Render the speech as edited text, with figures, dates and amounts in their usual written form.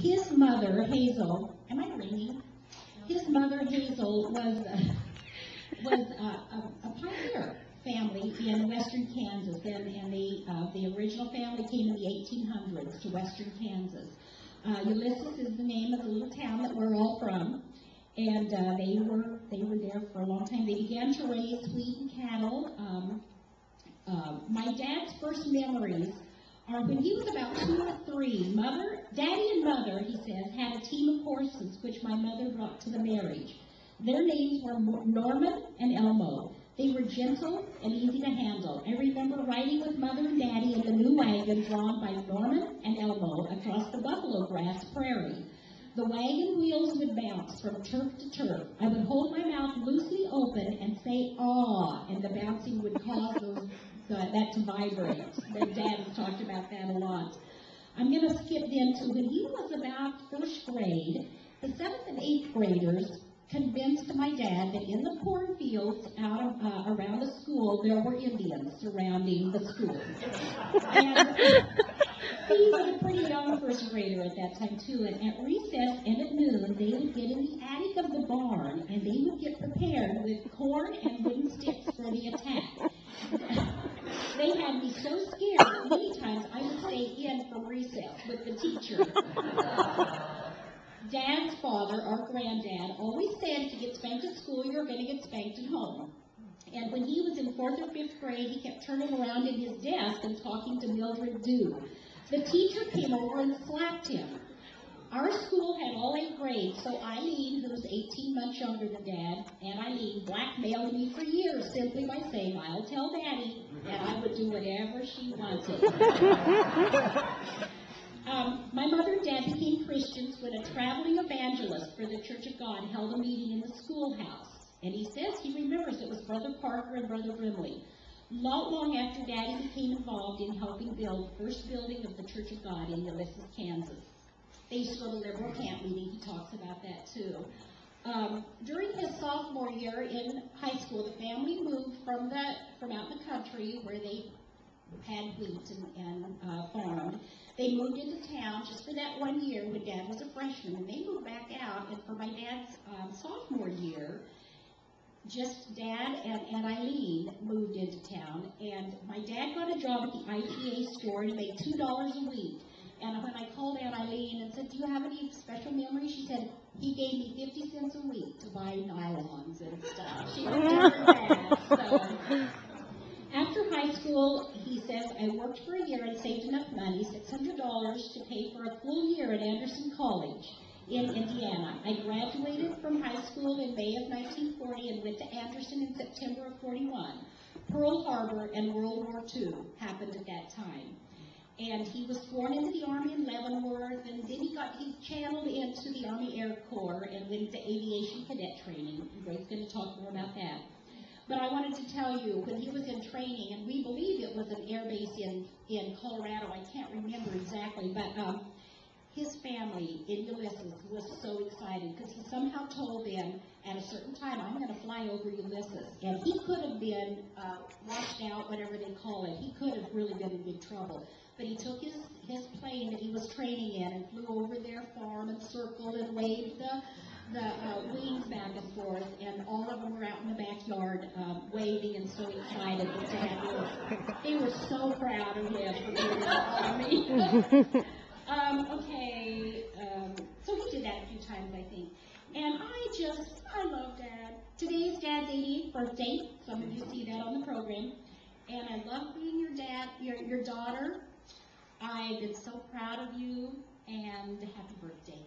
his mother, Hazel, am I ringing? His mother, Hazel, was a pioneer family in western Kansas, and the original family came in the 1800s to western Kansas. Ulysses is the name of the little town that we're all from, and they were there for a long time. They began to raise wheat and cattle. My dad's first memories are when he was about 2 or 3. Daddy and Mother, he says, had a team of horses which my mother brought to the marriage. Their names were Norman and Elmo. They were gentle and easy to handle. I remember riding with Mother and Daddy in the new wagon drawn by Norman and Elmo across the buffalo grass prairie. The wagon wheels would bounce from turf to turf. I would hold my mouth loosely open and say, "Aw," and the bouncing would cause that to vibrate. Their dad has talked about that a lot. I'm going to skip then to when he was about first grade. The 7th and 8th graders convinced my dad that in the cornfields around the school there were Indians surrounding the school. And he was a pretty young first grader at that time too. And at recess and at noon they would get in the attic of the barn and they would get prepared with corn and wooden sticks for the attack. They had me so scared many times I would stay in from recess with the teacher. Dad's father, our granddad, always said if you get spanked at school, you're going to get spanked at home. And when he was in 4th or 5th grade, he kept turning around in his desk and talking to Mildred Dew. The teacher came over and slapped him. Our school had all 8 grades, so Eileen, who was 18 months younger than Dad, and Eileen blackmailed me for years simply by saying, "I'll tell Daddy," and I would do whatever she wanted. My mother and Dad became Christians when a traveling evangelist for the Church of God held a meeting in the schoolhouse. And he says he remembers it was Brother Parker and Brother Brimley. Not long after Daddy became involved in helping build the first building of the Church of God in Ulysses, Kansas. They used to go to liberal camp meeting. He talks about that too. During his sophomore year in high school, the family moved from out in the country where they had wheat and farmed. They moved into town just for that 1 year when Dad was a freshman, and they moved back out. And for my dad's sophomore year, just Dad and Eileen moved into town. And my dad got a job at the IPA store and made $2 a week. And when I called Aunt Eileen and said, "Do you have any special memories?" she said, "He gave me 50 cents a week to buy nylons and stuff." She was never bad. So after high school, he says, I worked for a year and saved enough money, $600, to pay for a full year at Anderson College in Indiana. I graduated from high school in May of 1940 and went to Anderson in September of 41. Pearl Harbor and World War II happened at that time. And he was sworn into the Army in Leavenworth, and then he channeled into the Army Air Corps and went into aviation cadet training. Gray's going to talk more about that. But I wanted to tell you, when he was in training, and we believe it was an air base in Colorado, I can't remember exactly, but his family in Ulysses was so excited because he somehow told them at a certain time, "I'm going to fly over Ulysses." And he could have been washed out, whatever they call it. He could have really been in big trouble. But he took his plane that he was training in and flew over their farm and circled and waved the wings back and forth, and all of them were out in the backyard waving and so excited that Dad was. They were so proud of him for being in the Army. So he did that a few times, I think. And I love Dad. Today is Dad's 88th birthday. Some of you see that on the program. And I love being your dad, your daughter. I've been so proud of you, and happy birthday.